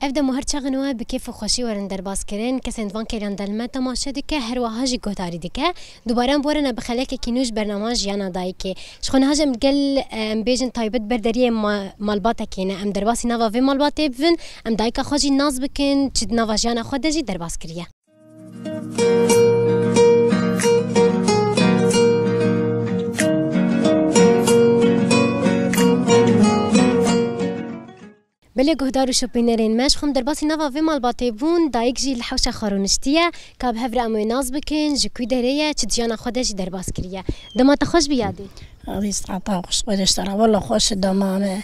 افدا مهر چغنوا بکیف خوشی ورن در باز کرن کسند وان کرن دلمه تماشا دکه هر واهاجی گوتاری دکه دوباره بورن بخلک کینوش برنامج یانا دایکی شخون هاجم گل بیجن تایبت بردری مالباتا کینه ام درباسی نوا و مالباته بفن ام دایکا خوشی ناز بکن چید نوا جانا خود جی در باز کریه بله گهدار و شپینرین مش خم در باسی نوا و مالباته بون دایک جی لحوش خارونشتیه که به هفر اموی ناز بکن جکوی دریه چه جانا خودش در باز کریه دمات خوش بیادی هذه استعطاء خوش قدش ترى والله خوش دمامه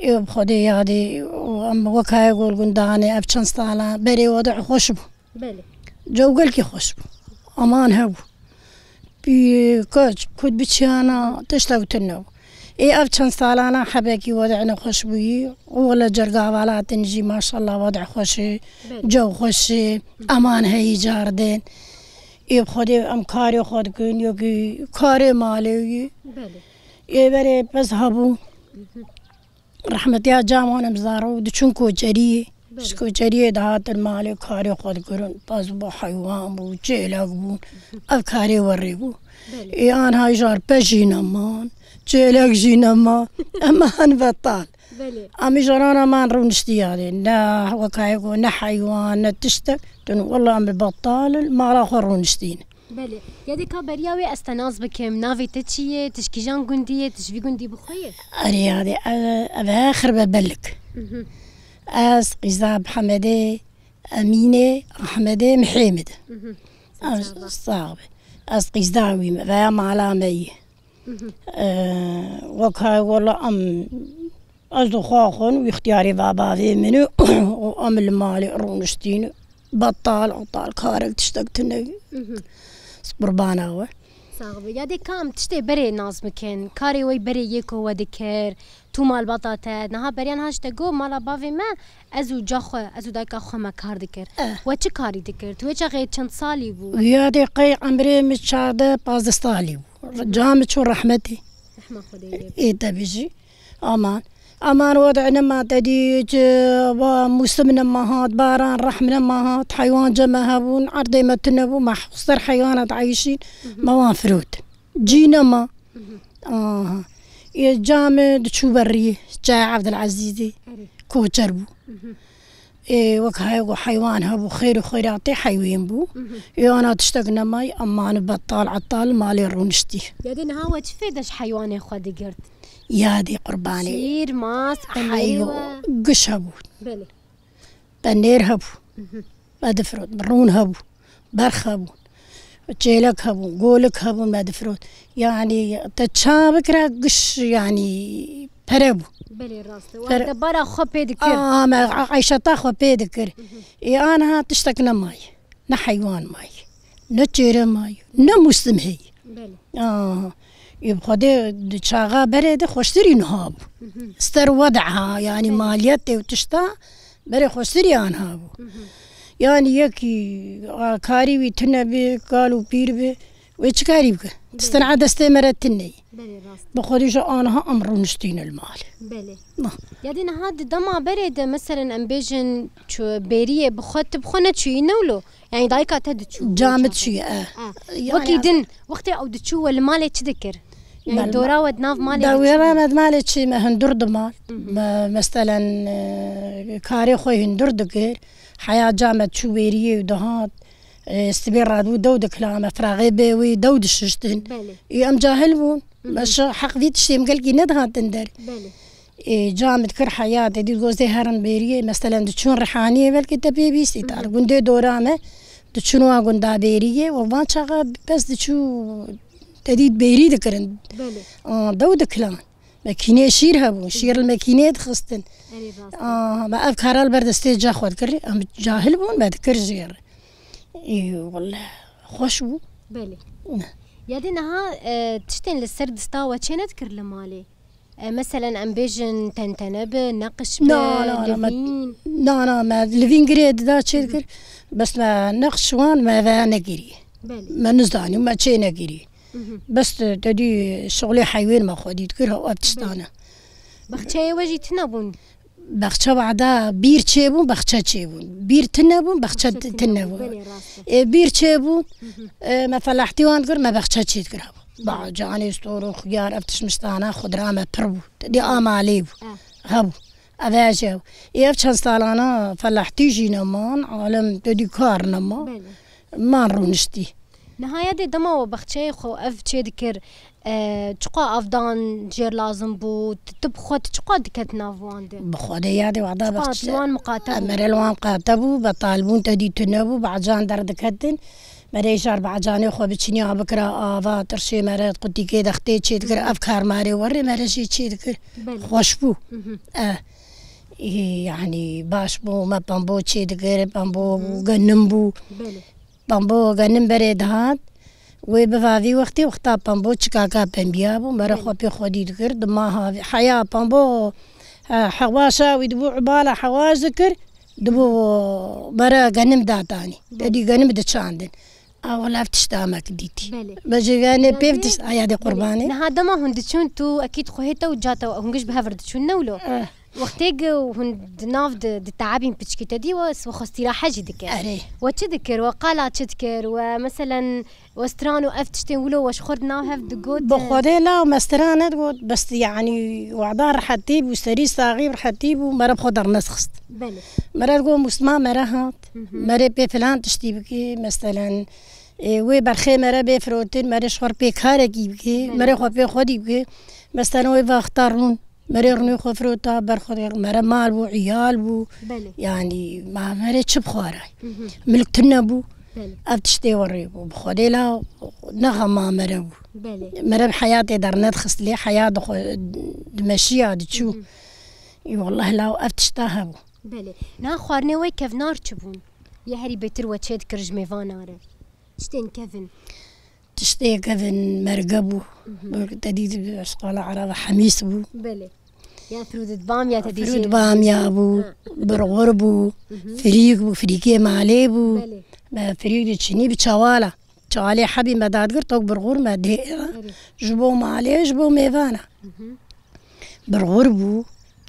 يوب خدي يادي وكا يقول قنداني أبشن سطالة بري وضع خوشبو بله جو قلكي خوشبو أمان هبو بي كوش كود بتشانا تشتاو تنو إيه أبشن سطالة أنا حباكي وضعنا خوشبوي ولا جرقا ولا تنجي ما شاء الله وضع خوشي جو خوشي أمان هي جاردين يوب خدي أم كاري خود كن يوكي كاري مالي بله يبري بس هبو رحمة يا جامعنا مزارو دشون كوجريه كوجريه دهات المالي كاري خود كرن باز بو حيوان بو جيلاق بو أفكاري وريبو إيان هاي جار بجينا مان جيلاق جينا مان أمان بطال أمي جرانا ما نرونشتي هذه نا وكايقو نا حيوان نا تشتك والله أمي بطال ما راح رونشتين بله یادی که بریاوی استناز بکم ناوی تچیه تشکیجان گندیه تشوی گندی بخویه أريادي أبا آخر ببلك أس قزاب حمدي أمينة حمدي محمد صعب أس قزاوي ما معلامي وكاي والله أم أزدو خاخن واختياري بابا في منو وأم المالي رونشتين بطال عطال كارك تشتقتني قربانه هو صعب یادی کام تشتی بری ناز مکن کاری وی بری یکو و دکر تو مال بطاطا نها بریان هاش تگو مالا باوی ما ازو جاخو ازو دایکا خو ما کار دکر و چه کاری دکر تو چه غیر چند سالی بو یادی قی عمري متشاده 15 سالي جامع شو رحمتي رحمه خدایی ايه تبيجي امان وضعنا ما تديج وموسمنا ما هات باران رحمنا ما هات حيوان جمع هبون عرضي ما تنبو ما خسر حيوانات عايشين ما وان فروت جينا ما يا جامد شو بريه جاي عبد العزيزي كوچربو إيه وكهاي حيوان هبو خير وخيراتي حيوين بو انا تشتقنا ماي امان بطال عطال مالي رونشتي یادی نها و چه فیدش حیوان خودی گرد يادي قرباني شير ماس حيو قش هبو بله بنير هبو بدفرود برون هبو برخ هبو جيلك هبو قولك هبو بدفرود يعني تتشابك قش يعني بربو بله راست و برا خو بيدكر ما عيشتا خو بيدكر انا تشتكنا ماي نا حيوان ماي نا جيرة ماي نا مسلم هي بله يبغى دي شاغا بريدة خوشتري نهاب استر وضعها يعني ماليتي وتشتا بري خوشتري هابو يعني يكي كاري ويتنا بي قالوا بير بي ويش كاري بك تستنع دستمرة تني بخديش أنا أمر نشتين المال بله يادي نهاد دما بريدة مثلا أمبيجن شو بيرية بخونة شو ينولو يعني دايكا تدشو جامد شو وكيدن وقتي أو دشو ولا مالي تذكر يعني دورا ودناف مالي دورا مالي شي ما هندور دمال مثلا كاري خوي هندور دكير حياة جامد شو بيرية ودهات استبيراد ودود كلامه فراغي بيوي دود الششتن يام جاهلون بس حق فيت شي مقلقي ندهات تندر جامد كر حياتي دي جوزي هرن بيريه مثلا تشون ريحانيه بلكي تبي بيستي تار غندي دورامه تشونوا غندا بيريه وما شغا بس تشو تديد بيري ذكرن دود كلام ماكينه شيرها بو شير الماكينه خستن ما افكار البرد استيج اخذ كري ام جاهل بون ما ذكر زير اي والله خوش بو بلي يادي نها تشتين للسرد ستاوة چه نذكر لمالي مثلا امبيجن تنتنب نقش لفين لا ما لفين قريد دا تشذكر بس ما نقش وان ما فانا قري ما نزداني ما تشينا قري بس تدي شغلي حيوان ما خدي تذكرها وابتستانا بختشي وجي تنبون بخشة وعدا بير تشيبون بخشة تشيبون بير تنبون بخشة تنبون بير تشيبون ما فلاحتي وانقر ما بخشة تشيد قرابو بعد جاني استورو خيار افتش مشتانا خضرا ما بربو دي آماليبو هبو أفاجاو يفتشان سالانا فلاحتي جينا مان عالم تدي كار نما ما نرونشتي نهاية دي دما وبخشة خو اف تشي دكر تشقا افدان جير لازم بو تبخو تشقا دكت نافوان بخودي يادي وعدا بخشة لوان مقاتبو مرلوان مقاتبو بطالبون تدي تنبو بعجان دردكتن مريشار بعجاني خو بتشنيا بكرا آفا ترشي مرات قدي كده اختي تشي دكر أفكار ماري وري مرشي تشي دكر خوشبو يعني باش بو ما بامبو تشي دكر بامبو غنمبو بامبو غنم بريد هاد وبفافي وقتي وقتا بامبو تشكاكا بامبيابو مرا خو بي خودي دكر دماها حياة بامبو حواشا ويدبو عبالة حواش دكر دبو برا غنم داتاني تدي غنم دتشاندن ولا فتشتامك ديتي بجي غاني بيفتش هادي قرباني هذا ما هندشون تو اكيد خوهتا وجاتا هنجش بهافرد شو نولو وقتيج وهند ناف التعابين بتشكيتا دي وخستيرا حاجة ذكر وتذكر وقالات تذكر ومثلا وسترانو افتشتين ولو وش خرد ناو هاف دقود بخودي لا ومسترانة تقول بس يعني وعدار رحتيب وستري صغير رحتيب ومرة بخضر نسخست مرة تقول مسمى مرة هات مرة بفلان تشتيبكي مثلا وبرخي مرة بفروتين مرة شهر بكاركي بكي مرة خو بخودي بكي مثلا ويبا اختارون مرة رنو خفروتا برخود مرة مال بو عيال بو يعني ما مرة شب خواراي ملك تنبو افتشتي وريبو بخودي لا نغما مرة بو مرة بحياتي در ندخس لي حياة دمشية دتشو والله لا افتشتاها بو نا خوارني وي كفنار تشبون يا هري بيتر وتشيد كرج ميفاناره شتين كفن تشتي كفن مرقبو تديد أشقال عرب حميس بو يا فرود باميا تدي فرود باميا بو برغور بو فريق بو فريقي مالي بو فريق تشني بتشوالا تشوالي حبي مدادقر توك برغور ما دي جبو مالي جبو ميفانا برغور بو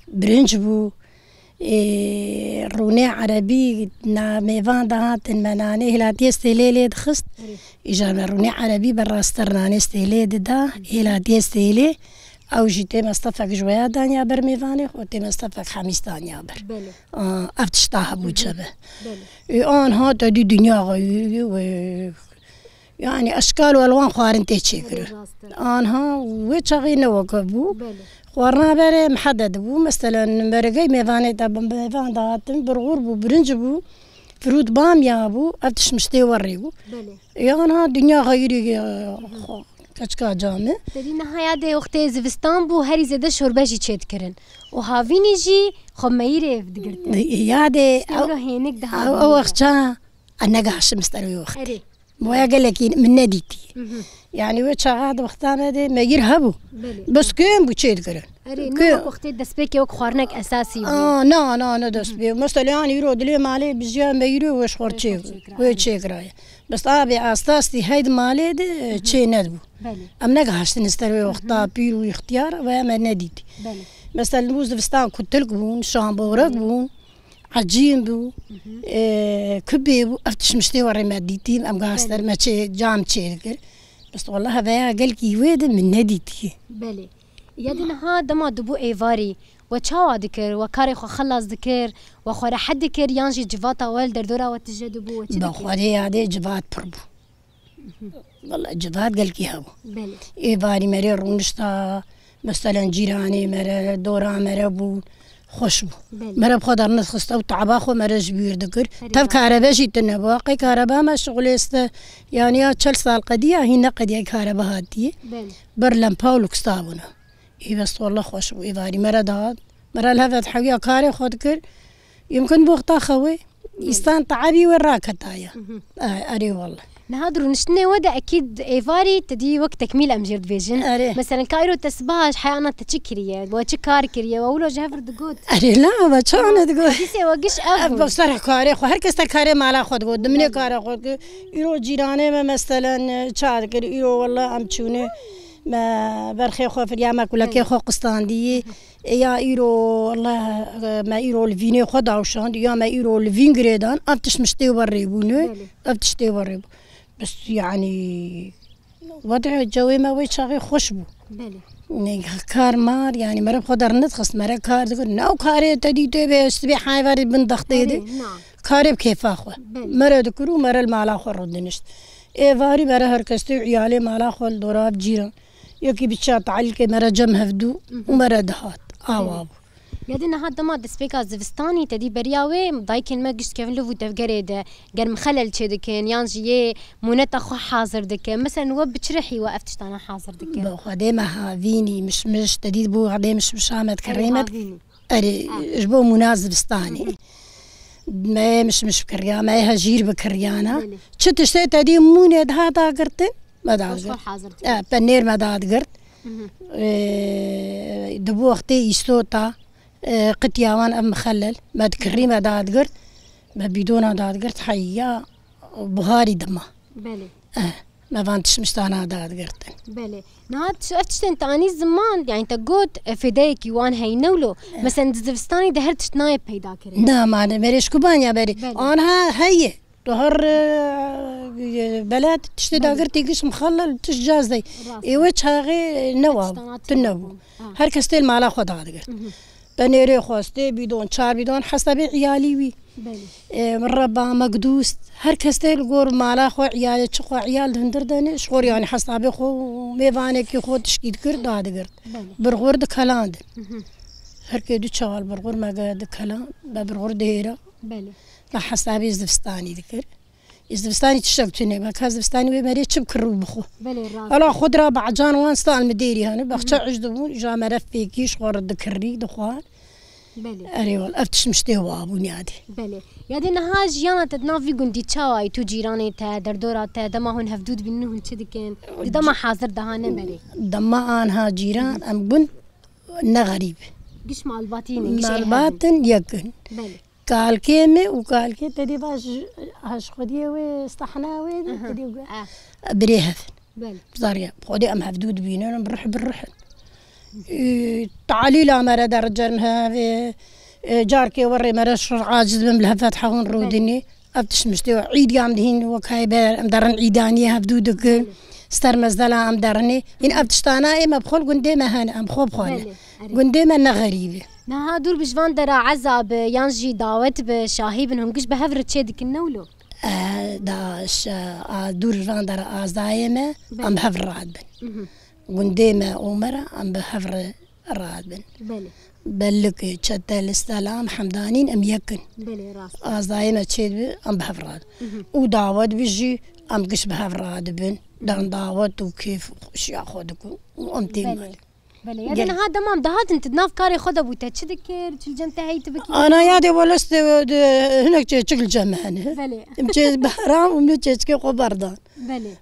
برنج بو روني عربي نا ميفان دهات المناني هلا تيستيلي لي دخست إجا روني عربي براسترناني استيلي دا هلا تيستيلي أو جيتي مستفق جويا دانيا بر ميفاني خوتي مستفق خميس دانيا بر أفتشتاها بوجبه آن ها تدي دنيا غير يعني أشكال والوان خوارن تيشكر آنها وشغي نوقفو خوارنا بري محدد بو مثلا مرقي ميفاني تابن ميفان داتن برغور بو برنج بو فرود باميا بو افتش مشتي وريبو يانا دنيا غيري كشكا جامع تدي نهاية دي وقتي زفستان بو هري زده شورباجي تشيد كرن وهافيني جي خميري فدقرتن يادي او وقتا انا قاش مستروي وقت مويا قال لك من ناديتي يعني وشغاد وقتنا دي ما يرهبوا بس كم بتشيد كرن كم وقتي دسبيكي وخوارنك اساسي نا دسبي مثلا يعني يرو دلي مالي بزيان ما يرو وش خورتشي ويتشيك راي بس طابي استاستي هيد مالي دي تشي ندبو امنا قاش نستروي وقتا بيرو اختيار وما ناديتي مثلا الموز فستان كنت لكبون شامبو ركبون عجين بو كبي بو افتش مشتي وري ماديتي ام قاستر ما تشي جام تشيكر بس والله هذا قال كي ويد من ناديتي بلي يدنا هذا ما دبو ايفاري وتشاوا ذكر وكاري خو خلص ذكر وخورا حد ذكر يانجي جفاتا وال دردورا وتجدبو وتذكر بخوري هذا جفات بربو والله جفات قال كي هو بلي ايفاري مري رونشتا مثلا جيراني مرا دورا مربو خوش بو مرا بخدر نسخست او تعباخو مرا جبير ذكر تب كهرباء جيت باقي كهرباء ما شغل است يعني 4 سال قديه هنا قديه كهرباء هاتي برلم باولوك ستابونا اي بس والله خوش بو ايفاري مرا داد مرا الهفت حويا كاري خدكر يمكن بوقتا خوي يستان تعبي وراكتايا اري والله نهادرو نشتني ودا اكيد ايفاري تدي وقت تكميل امجرد فيجن مثلا كايرو تسباش حيانا تشكريه وتشكار كريه واولو جافر دقود اري لا ما تشانا دقود كيسي وقش افو بصراحه كاري خو هركس كاري مالا خود قد مني كاري خود يرو جيرانه مثلا تشاد كر يرو والله ام تشونه ما برخي خو في اليامك ولا كي خو قسطاندي يا ايرو والله ما ايرو الفيني خدا وشان يا ما ايرو الفين غريدان افتش مشتي وريبونو افتش تي وريب بس يعني وضع الجوي ما وي شاغي خوشبو بله كار مار يعني مرة خدر نتخص مرة كار تقول ناو كاري تدي تبي استبي حايفر بن دختيدي كاري بكيف اخو مرة ذكروا مرة المالا خو ردنشت ايفاري مرة هركستي عيالي مالا خو الدوراب جيران يوكي بتشات علك مرة جم هفدو ومرة دهات آواب يادنا هاد ما دسبيكا زفستاني تدي برياوي دايكن ما قشت كيف لو تفقريد قال مخلل شي دكين يانجي مونتا خو حاضر دكين مثلا وب بتشرحي وقفتش انا حاضر دكين بو خديمة هافيني مش تديد بو غدي مش عامد كريمة اري جبو منازل ستاني ما مش بكريا ما هجير بكريانا شت شتي تدي موني دهاتا قرتن ما داد قرت بنير ما داد قرت دبو اختي يستوتا قتياوان ام مخلل ما تكري ما داد قرت ما بدون داد قرت حيا بهاري دمه بلي ما فانتش مشتانا داد قرت بلي نهاد شفتن تاني زمان يعني انت قلت فداك يوان هي نولو مثلا زفستاني دهرت شنايب بيدا كري لا ما مريش كوبانيا بري انا هي ظهر بلد تشتي داقرتي قش مخلل تشجاز دي ايوش هاغي نواب تنوب هر كستيل مالا خود داقرت بنيري خوستي بدون شار بدون حسب عيالي وي مربا مقدوس هر كستيل غور مالا خو عيالي تشخو عيال هندردني شغور يعني حسابي خو ميفاني كي خو تشكيد كر داقرت برغور دكلاند هر كيدو تشغال برغور ما قاد كلام برغور دهيرا بله لا حسابي زفستاني ذكر زفستاني تشتبتني ما كان زفستاني ومري تشبكر بخو بله الراس الا خضره بعجان وان ستان مديري هنا بخشع عجدبون جا مرفيكي شغور الذكري دخوان بله اريول افتش مشتي وابوني عادي بله يادي نها جيانا تدنافي قندي تشاوي تو جيراني تا دردورا تا دما هون هفدود بينهن تشدكين دما حاضر دهانه بري دما انها جيران ام بن نغريب قش مع الباطين مع الباطن يكن بله قال كيمي وقال كي تدي باش هاش خديه واستحناوي تدي بريهف بله بزاريا خدي ام هفدود بيننا بنروح تعالي لا مرة درجنها في جاركي وري مرش عاجز من الهفات حون رودني ابتش مشتي عيد قام دهين وكايبر ام درن عيدانيه هفدودك ستر مزدلا ام درني ان ابتش تانا ما بخول قنديمه هنا ام خوب خونه قنديمه انا غريبه نها دور بجوان درا عزب يانجي دعوت بشاهي بنهم قش بهفر تشيدك النولو داش دور بجوان درا ازايمه ام بهفر راد قنديمه عمره ام بهفر راد بلك تشتى السلام حمدانين ام يكن بلي راس ازايمه تشيد ام بهفر راد ودعوت بيجي ام قش بهفر راد بن دان دعوت وكيف خش ياخذك وامتي بله يعني هذا ما دهات انت ناف كاري خذ ابو تشدكر تلجنت هي تبكي انا يادي ولست هناك تشكل جمع هنا بله مجيز بحرام ومنو تشكي قبردان بله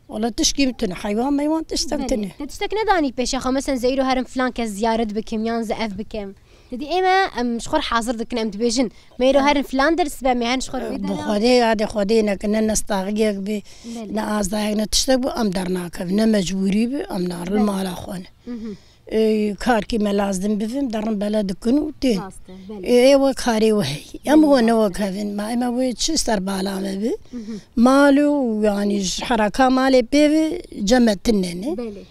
والله تشكي متنا حيوان ما يوان تشتكتني تشتكنا داني بيش اخو مثلا زيرو هرم فلان كزيارة بكم يان زقف بكم تدي ايما مشخور حاضر دكنا ام تبيجن ما يرو هرم فلان درس بمهن شخور بيدنا بخدي هذا خدينا كنا نستغيق ب نازاينا تشتكو ام درناك بنا مجبوري ب ام نار المال اخونا كاركي ما لازم بفهم درن بلدكن وتين ايوه كاري وهي ام هو نو كافين ما ويتش استر بالا ما مالو يعني حركه مالي بي جمتنني بلي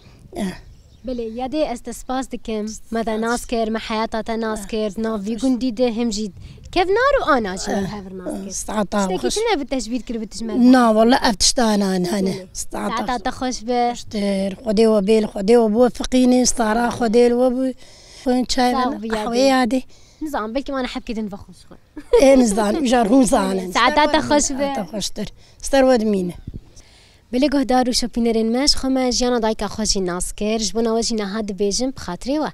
بلي يادي استسباس دكم ماذا ناسكر ما حياتها ناسكر نافي قندي ده هم جيد كيف نارو انا جيل هافر ناسكر استعطا خش شنو بالتجبيد كل بالتجمل لا والله افتشتانا هنا استعطا تخش به اشتر خدي وبيل خدي وبوفقيني استعرا خدي وبو وين شايف حوي هادي نظام بلكي ما انا حب كده نفخش ايه نظام جارهم زعلان ساعات تخش به تخشتر استرود مينه بلي گهدار و شپینرین مش خمه جانا دایکا خوشی ناس کر جبونا وجی نهاد بیجم بخاطری و